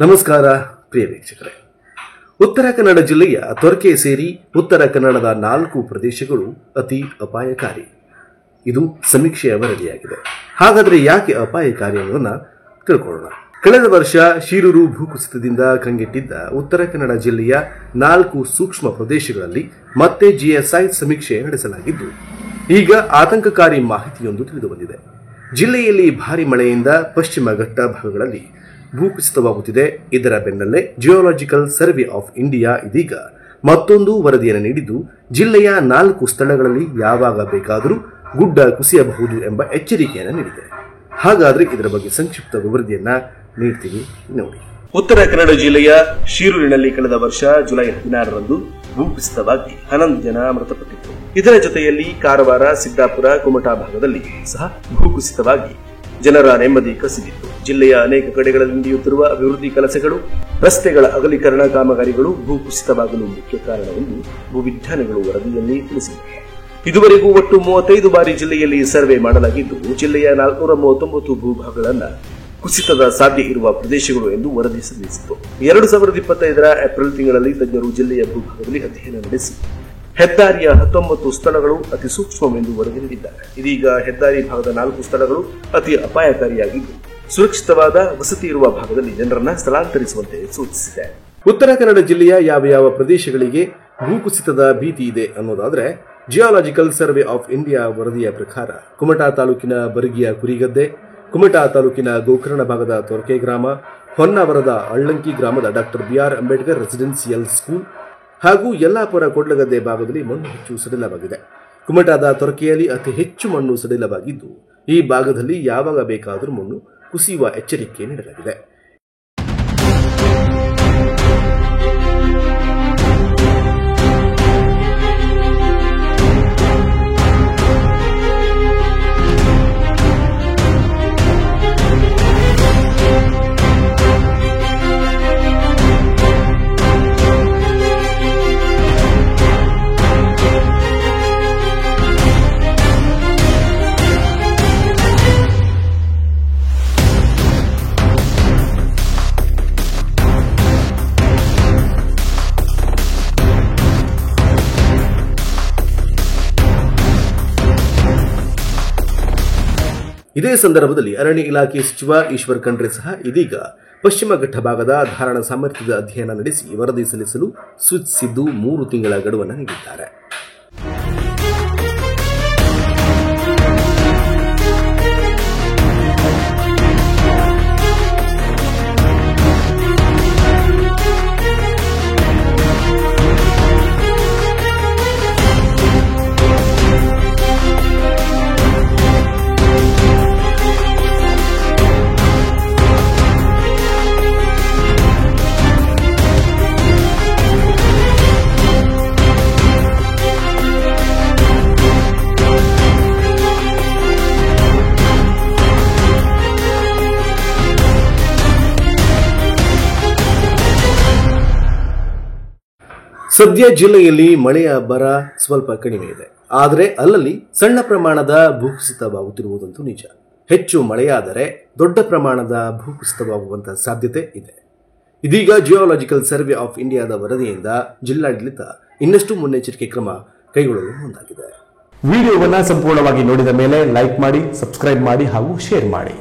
ನಮಸ್ಕಾರ ಪ್ರಿಯ ವೀಕ್ಷಕರೇ. ಉತ್ತರ ಕನ್ನಡ ಜಿಲ್ಲೆಯ ತೊರಕೆ ಸೇರಿ ಉತ್ತರ ಕನ್ನಡದ 4 ಪ್ರದೇಶಗಳು ಅತಿ ಅಪಾಯಕಾರಿ. ಇದು ಸಮೀಕ್ಷೆಯ ವರದಿಯಾಗಿದೆ. ಹಾಗಾದರೆ ಯಾಕೆ ಅಪಾಯಕಾರಿ ಅನ್ನೋದನ್ನ ತಿಳ್ಕೊಳ್ಳೋಣ. ಕಳೆದ ವರ್ಷ ಶಿರೂರು ಭೂಕುಸಿತದಿಂದ ಕಂಗೆಟ್ಟಿದ್ದ ಉತ್ತರ ಕನ್ನಡ ಜಿಲ್ಲೆಯ 4 ಸೂಕ್ಷ್ಮ ಪ್ರದೇಶಗಳಲ್ಲಿ ಮತ್ತೆ ಜಿಎಸ್ಐ ಸಮೀಕ್ಷೆ ನಡೆಸಲಾಗಿದ್ದು, ಈಗ ಆತಂಕಕಾರಿ ಮಾಹಿತಿಯೊಂದು ತಿಳಿದುಬಂದಿದೆ. ಜಿಲ್ಲೆಯಲ್ಲಿ ಭಾರಿ ಮಳೆಯಿಂದ ಪಶ್ಚಿಮ ಘಟ್ಟ ಭಾಗಗಳಲ್ಲಿ ಭೂಕುಸಿತವಾಗುತ್ತಿದೆ. ಇದರ ಬೆನ್ನಲ್ಲೇ ಜಿಯೋಲಾಜಿಕಲ್ ಸರ್ವೆ ಆಫ್ ಇಂಡಿಯಾ ಇದೀಗ ಮತ್ತೊಂದು ವರದಿಯನ್ನು ನೀಡಿದ್ದು, ಜಿಲ್ಲೆಯ 4 ಸ್ಥಳಗಳಲ್ಲಿ ಯಾವಾಗ ಬೇಕಾದರೂ ಗುಡ್ಡ ಕುಸಿಯಬಹುದು ಎಂಬ ಎಚ್ಚರಿಕೆಯನ್ನು ನೀಡಿದೆ. ಹಾಗಾದ್ರೆ ಇದರ ಬಗ್ಗೆ ಸಂಕ್ಷಿಪ್ತ ವರದಿಯನ್ನ ನೀಡ್ತೀವಿ ನೋಡಿ. ಉತ್ತರ ಕನ್ನಡ ಜಿಲ್ಲೆಯ ಶಿರೂರಿನಲ್ಲಿ ಕಳೆದ ವರ್ಷ ಜುಲೈ 16ರಂದು ಭೂಕುಸಿತವಾಗಿ 11 ಜನ ಮೃತಪಟ್ಟಿದ್ದರು. ಇದರ ಜೊತೆಯಲ್ಲಿ ಕಾರವಾರ, ಸಿದ್ದಾಪುರ, ಕುಮಟಾ ಭಾಗದಲ್ಲಿ ಸಹ ಭೂಕುಸಿತವಾಗಿ ಜನರ ನೆಮ್ಮದಿ ಕಸಿದಿತ್ತು. ಜಿಲ್ಲೆಯ ಅನೇಕ ಕಡೆಗಳಲ್ಲಿ ನಡೆಯುತ್ತಿರುವ ಅಭಿವೃದ್ಧಿ ಕೆಲಸಗಳು, ರಸ್ತೆಗಳ ಅಗಲೀಕರಣ ಕಾಮಗಾರಿಗಳು ಭೂಕುಸಿತವಾಗಲು ಮುಖ್ಯ ಕಾರಣವೆಂದು ಭೂವಿಜ್ಞಾನಿಗಳು ವರದಿಯಲ್ಲಿ ತಿಳಿಸಿದ್ದಾರೆ. ಇದುವರೆಗೂ ಒಟ್ಟು 35 ಬಾರಿ ಜಿಲ್ಲೆಯಲ್ಲಿ ಸರ್ವೆ ಮಾಡಲಾಗಿದ್ದು, ಜಿಲ್ಲೆಯ 439 ಭೂಭಾಗಗಳನ್ನು ಕುಸಿತದ ಸಾಧ್ಯ ಇರುವ ಪ್ರದೇಶಗಳು ಎಂದು ವರದಿ ಸಲ್ಲಿಸಿತು. 2025ರ ಏಪ್ರಿಲ್ ತಿಂಗಳಲ್ಲಿ ತಜ್ಞರು ಜಿಲ್ಲೆಯ ಭೂಭಾಗದಲ್ಲಿ ಅಧ್ಯಯನ ನಡೆಸಿ ಹೆದ್ದಾರಿಯ 19 ಸ್ಥಳಗಳು ಅತಿ ಸೂಕ್ಷ್ಮವೆಂದು ವರದಿ ನೀಡಿದ್ದಾರೆ. ಇದೀಗ ಹೆದ್ದಾರಿ ಭಾಗದ 4 ಸ್ಥಳಗಳು ಅತಿ ಅಪಾಯಕಾರಿಯಾಗಿದ್ದು, ಸುರಕ್ಷಿತವಾದ ವಸತಿ ಇರುವ ಭಾಗದಲ್ಲಿ ಜನರನ್ನ ಸ್ಥಳಾಂತರಿಸುವಂತೆ ಸೂಚಿಸಿದೆ. ಉತ್ತರ ಕನ್ನಡ ಜಿಲ್ಲೆಯ ಯಾವ ಪ್ರದೇಶಗಳಿಗೆ ಭೂಕುಸಿತದ ಭೀತಿ ಇದೆ ಅನ್ನೋದಾದ್ರೆ, ಜಿಯೋಲಾಜಿಕಲ್ ಸರ್ವೆ ಆಫ್ ಇಂಡಿಯಾ ವರದಿಯ ಪ್ರಕಾರ ಕುಮಟಾ ತಾಲೂಕಿನ ಬರಗಿಯ ಕುರಿಗದ್ದೆ, ಕುಮಟಾ ತಾಲೂಕಿನ ಗೋಕರ್ಣ ಭಾಗದ ತೊರಕೆ ಗ್ರಾಮ, ಹೊನ್ನಾವರದ ಅಳ್ಳಂಕಿ ಗ್ರಾಮದ doctor B R Ambedkar residential school ಹಾಗೂ ಯಲ್ಲಾಪುರ ಕೊಡ್ಲಗದ್ದೆ ಭಾಗದಲ್ಲಿ ಮಣ್ಣು ಹೆಚ್ಚು ಸಡಿಲವಾಗಿದೆ. ಕುಮಟಾದ ತೊರಕೆಯಲ್ಲಿ ಅತಿ ಹೆಚ್ಚು ಮಣ್ಣು ಸಡಿಲವಾಗಿದ್ದು, ಈ ಭಾಗದಲ್ಲಿ ಯಾವಾಗ ಬೇಕಾದರೂ ಮಣ್ಣು ಕುಸಿಯುವ ಎಚ್ಚರಿಕೆ ನೀಡಲಾಗಿದೆ. ಇದೇ ಸಂದರ್ಭದಲ್ಲಿ ಅರಣ್ಯ ಇಲಾಖೆ ಸಚಿವ ಈಶ್ವರ್ ಖಂಡ್ರೆ ಸಹ ಇದೀಗ ಪಶ್ಚಿಮ ಘಟ್ಟ ಭಾಗದ ಧಾರಣ ಸಾಮರ್ಥ್ಯದ ಅಧ್ಯಯನ ನಡೆಸಿ ವರದಿ ಸಲ್ಲಿಸಲು ಸೂಚಿಸಿದ್ದು 3 ತಿಂಗಳ ಗಡುವನ್ನು ನೀಡಿದ್ದಾರೆ. ಸದ್ಯ ಜಿಲ್ಲೆಯಲ್ಲಿ ಮಳೆಯ ಬರ ಸ್ವಲ್ಪ ಕಡಿಮೆ ಇದೆ. ಆದರೆ ಅಲ್ಲಲ್ಲಿ ಸಣ್ಣ ಪ್ರಮಾಣದ ಭೂಕುಸಿತವಾಗುತ್ತಿರುವುದಂತೂ ನಿಜ. ಹೆಚ್ಚು ಮಳೆಯಾದರೆ ದೊಡ್ಡ ಪ್ರಮಾಣದ ಭೂಕುಸಿತವಾಗುವಂತಹ ಸಾಧ್ಯತೆ ಇದೆ. ಇದೀಗ ಜಿಯೋಲಾಜಿಕಲ್ ಸರ್ವೆ ಆಫ್ ಇಂಡಿಯಾದ ವರದಿಯಿಂದ ಜಿಲ್ಲಾಡಳಿತ ಇನ್ನಷ್ಟು ಮುನ್ನೆಚ್ಚರಿಕೆ ಕ್ರಮ ಕೈಗೊಳ್ಳಲು ಮುಂದಾಗಿದೆ. ವಿಡಿಯೋವನ್ನು ಸಂಪೂರ್ಣವಾಗಿ ನೋಡಿದ ಮೇಲೆ ಲೈಕ್ ಮಾಡಿ, ಸಬ್ಸ್ಕ್ರೈಬ್ ಮಾಡಿ ಹಾಗೂ ಶೇರ್ ಮಾಡಿ.